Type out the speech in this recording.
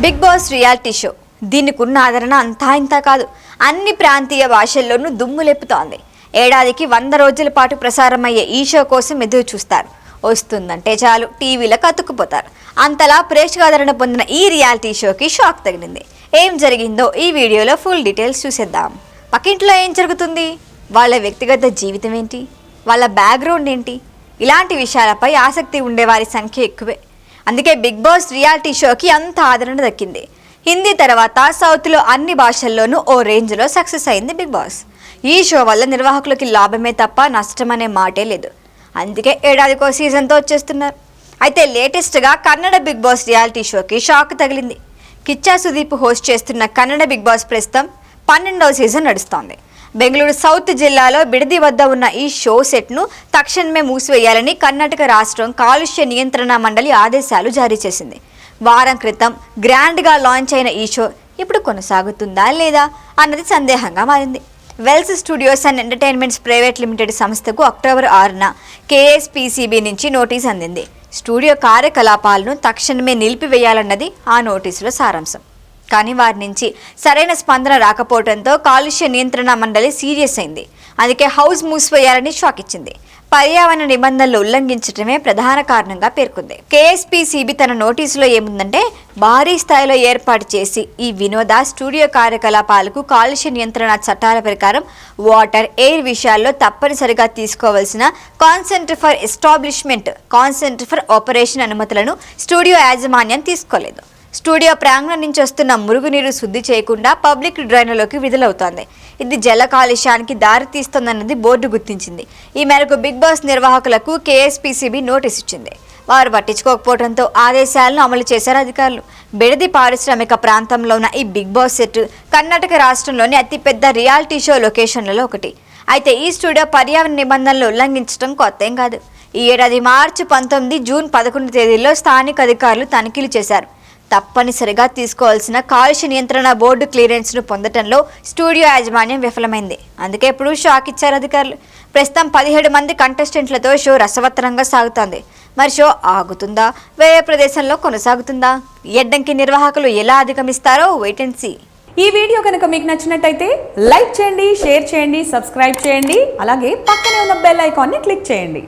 Big boss reality show దీనికున్న ఆదరణ అంతా ఇంత కాదు. అన్ని ప్రాంతీయ భాషల్లోనూ దుమ్ము లేపుతోంది. ఏడాదికి 100 రోజుల పాటు ప్రసారమయ్యే ఈ షో కోసం ఎదురు చూస్తారు. వస్తుందంటే చాలు టీవీలకు అతుక్కుపోతారు. అంతలా ప్రేక్షకాదరణ పొందిన ఈ రియాలిటీ షోకి షాక్ తగిలింది. ఏం జరిగిందో ఈ వీడియోలో ఫుల్ డీటెయిల్స్ చూసేద్దాం. పక్కింట్లో ఏం జరుగుతుంది, వాళ్ళ వ్యక్తిగత జీవితం ఏంటి, వాళ్ళ బ్యాక్గ్రౌండ్ ఏంటి, ఇలాంటి విషయాలపై ఆసక్తి ఉండేవారి సంఖ్య ఎక్కువే. అందుకే బిగ్ బాస్ రియాలిటీ షోకి అంత ఆదరణ దక్కింది. హిందీ తర్వాత సౌత్లో అన్ని భాషల్లోనూ ఓ రేంజ్లో సక్సెస్ అయింది బిగ్ బాస్. ఈ షో వల్ల నిర్వాహకులకి లాభమే తప్ప నష్టం అనే మాటే లేదు. అందుకే ఏడాదికో సీజన్తో వచ్చేస్తున్నారు. అయితే లేటెస్ట్గా కన్నడ బిగ్ బాస్ రియాలిటీ షోకి షాక్ తగిలింది. కిచ్చా సుదీప్ హోస్ట్ చేస్తున్న కన్నడ బిగ్ బాస్ ప్రస్తుతం 12వ సీజన్ నడుస్తోంది. బెంగళూరు సౌత్ జిల్లాలో బిడది వద్ద ఉన్న ఈ షో సెట్ను తక్షణమే మూసివేయాలని కర్ణాటక రాష్ట్రం కాలుష్య నియంత్రణ మండలి ఆదేశాలు జారీ చేసింది. వారం క్రితం గ్రాండ్గా లాంచ్ అయిన ఈ షో ఇప్పుడు కొనసాగుతుందా లేదా అన్నది సందేహంగా మారింది. Wells Studios and Entertainments private limited సంస్థకు అక్టోబర్ 6న కేఎస్పీసీబీ నుంచి నోటీస్ అందింది. స్టూడియో కార్యకలాపాలను తక్షణమే నిలిపివేయాలన్నది ఆ నోటీసులో సారాంశం. కానీ వారి నుంచి సరైన స్పందన రాకపోవడంతో కాలుష్య నియంత్రణ మండలి సీరియస్ అయింది. అందుకే హౌస్ మూసివేయాలని షాక్ ఇచ్చింది. పర్యావరణ నిబంధనలు ఉల్లంఘించడమే ప్రధాన కారణంగా పేర్కొంది. కేఎస్పీసీబీ తన నోటీసులో ఏముందంటే, భారీ స్థాయిలో ఏర్పాటు చేసి ఈ వినోద స్టూడియో కార్యకలాపాలకు కాలుష్య నియంత్రణ చట్టాల ప్రకారం వాటర్, ఎయిర్ విషయాల్లో తప్పనిసరిగా తీసుకోవాల్సిన consent for establishment, consent for operation అనుమతులను స్టూడియో యాజమాన్యం తీసుకోలేదు. స్టూడియో ప్రాంగణం నుంచి వస్తున్న మురుగునీరు శుద్ధి చేయకుండా పబ్లిక్ డ్రైన్లలోకి విడుదలవుతోంది. ఇది జల కాలుష్యానికి దారితీస్తోందన్నది బోర్డు గుర్తించింది. ఈ మేరకు బిగ్ బాస్ నిర్వాహకులకు కేఎస్పీసీబీ నోటీస్ ఇచ్చింది. వారు పట్టించుకోకపోవడంతో ఆదేశాలను అమలు చేశారు అధికారులు. బిడది పారిశ్రామిక ప్రాంతంలో ఉన్న ఈ బిగ్ బాస్ సెట్ కర్ణాటక రాష్ట్రంలోని అతిపెద్ద రియాలిటీ షో లొకేషన్లలో ఒకటి. అయితే ఈ స్టూడియో పర్యావరణ నిబంధనలు ఉల్లంఘించడం కొత్తేం కాదు. ఈ ఏడాది మార్చి 19, జూన్ 11 తేదీల్లో స్థానిక అధికారులు తనిఖీలు చేశారు. తప్పనిసరిగా తీసుకోవాల్సిన కాలుష్య నియంత్రణ బోర్డు క్లియరెన్స్ను పొందడంలో స్టూడియో యాజమాన్యం విఫలమైంది. అందుకే ఇప్పుడు షాక్ ఇచ్చారు అధికారులు. ప్రస్తుతం 17 మంది కంటెస్టెంట్లతో షో రసవత్తరంగా సాగుతోంది. మరి షో ఆగుతుందా, వేరే ప్రదేశంలో కొనసాగుతుందా? ఈ అడ్డంకి నిర్వాహకులు ఎలా అధిగమిస్తారో వెయిట్ అండ్ సీ. ఈ వీడియో కనుక మీకు నచ్చినట్టయితే లైక్ చేయండి, షేర్ చేయండి, సబ్స్క్రైబ్ చేయండి. అలాగే పక్కనే ఉన్న బెల్ ఐకాన్ని క్లిక్ చేయండి.